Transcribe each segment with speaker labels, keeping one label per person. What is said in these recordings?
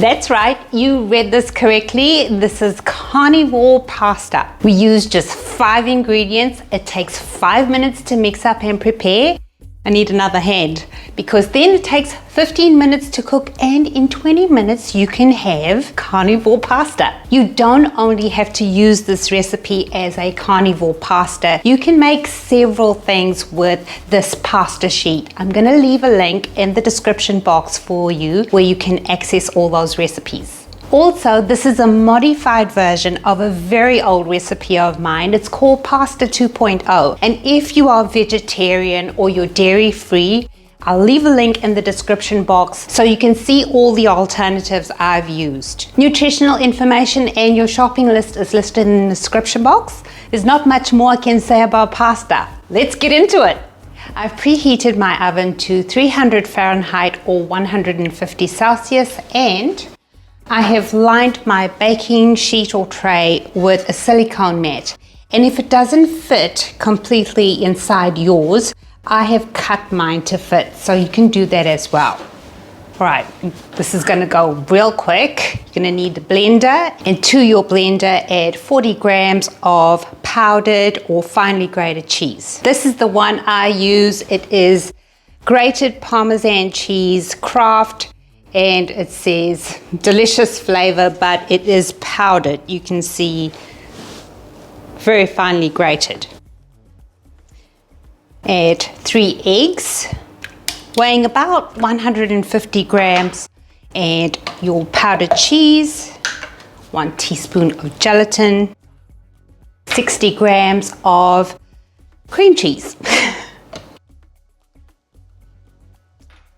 Speaker 1: That's right, you read this correctly. This is carnivore pasta. We use just 5 ingredients. It takes 5 minutes to mix up and prepare. I need another hand because then it takes 15 minutes to cook, and in 20 minutes you can have carnivore pasta. You don't only have to use this recipe as a carnivore pasta. You can make several things with this pasta sheet. I'm going to leave a link in the description box for you where you can access all those recipes. Also, this is a modified version of a very old recipe of mine. It's called Pasta 2.0. And if you are vegetarian or you're dairy free, I'll leave a link in the description box so you can see all the alternatives I've used. Nutritional information and your shopping list is listed in the description box. There's not much more I can say about pasta. Let's get into it. I've preheated my oven to 300 Fahrenheit or 150 Celsius, and I have lined my baking sheet or tray with a silicone mat. And if it doesn't fit completely inside yours, I have cut mine to fit, so you can do that as well. Right, this is going to go real quick. You're going to need a blender, and to your blender add 40 grams of powdered or finely grated cheese. This is the one I use. It is grated Parmesan cheese, Kraft, and it says delicious flavor, but it is powdered. You can see very finely grated. Add 3 eggs weighing about 150 grams, and your powdered cheese, 1 teaspoon of gelatin, 60 grams of cream cheese.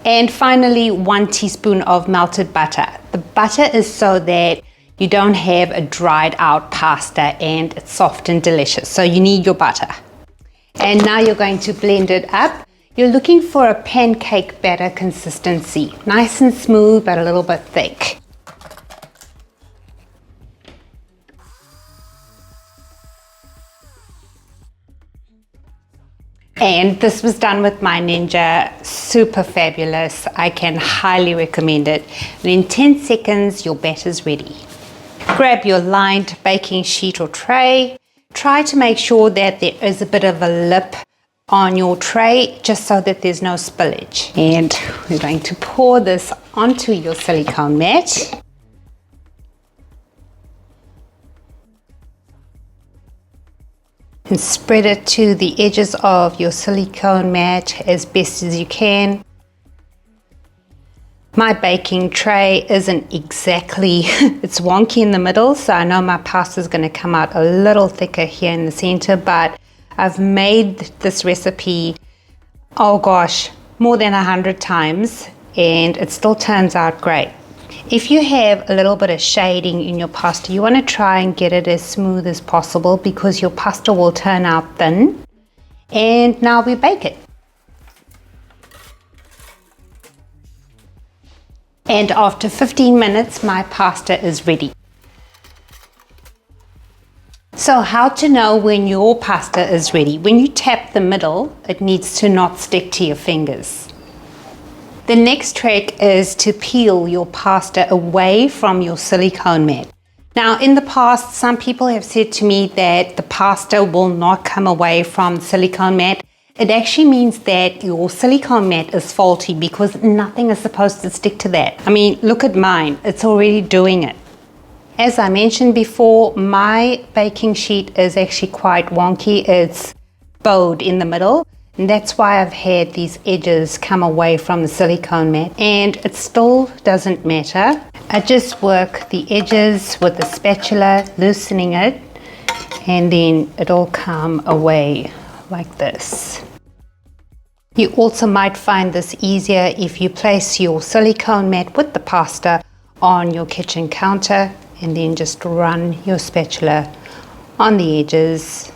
Speaker 1: And finally, 1 teaspoon of melted butter. The butter is so that you don't have a dried out pasta and it's soft and delicious. So you need your butter. And now you're going to blend it up. You're looking for a pancake batter consistency. Nice and smooth, but a little bit thick. And this was done with my Ninja, super fabulous. I can highly recommend it. And in 10 seconds, your batter's ready. Grab your lined baking sheet or tray. Try to make sure that there is a bit of a lip on your tray, just so that there's no spillage. And we're going to pour this onto your silicone mat. And spread it to the edges of your silicone mat as best as you can. My baking tray isn't exactly, it's wonky in the middle, so I know my pasta is going to come out a little thicker here in the center, but I've made this recipe, oh gosh, more than 100 times, and it still turns out great. If you have a little bit of shading in your pasta, you want to try and get it as smooth as possible because your pasta will turn out thin. And now we bake it. And after 15 minutes, my pasta is ready. So how to know when your pasta is ready? When you tap the middle, it needs to not stick to your fingers. The next trick is to peel your pasta away from your silicone mat. Now, in the past, some people have said to me that the pasta will not come away from the silicone mat. It actually means that your silicone mat is faulty because nothing is supposed to stick to that. I mean, look at mine. It's already doing it. As I mentioned before, my baking sheet is actually quite wonky. It's bowed in the middle. And that's why I've had these edges come away from the silicone mat, and it still doesn't matter. I just work the edges with the spatula, loosening it, and then it'll come away like this. You also might find this easier if you place your silicone mat with the pasta on your kitchen counter and then just run your spatula on the edges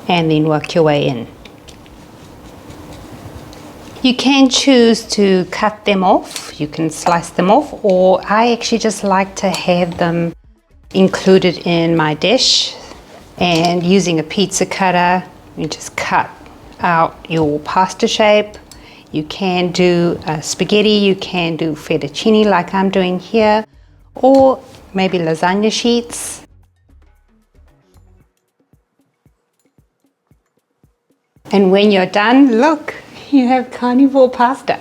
Speaker 1: and then work your way in. You can choose to cut them off, you can slice them off, or I actually just like to have them included in my dish. And using a pizza cutter, you just cut out your pasta shape. You can do spaghetti, you can do fettuccine like I'm doing here, or maybe lasagna sheets. And when you're done, look, you have carnivore pasta.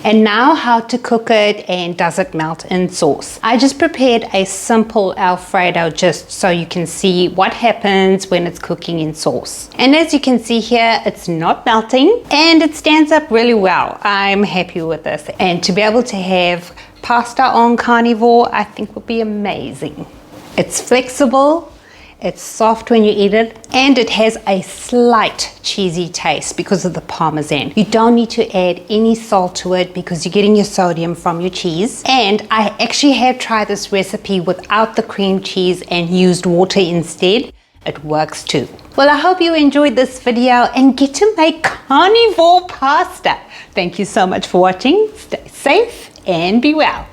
Speaker 1: And now how to cook it and does it melt in sauce. I just prepared a simple Alfredo just so you can see what happens when it's cooking in sauce. And as you can see here, it's not melting and it stands up really well. I'm happy with this. And to be able to have pasta on carnivore, I think would be amazing. It's flexible. It's soft when you eat it, and it has a slight cheesy taste because of the Parmesan. You don't need to add any salt to it because you're getting your sodium from your cheese. And I actually have tried this recipe without the cream cheese and used water instead. It works too. Well, I hope you enjoyed this video and get to make carnivore pasta. Thank you so much for watching. Stay safe and be well.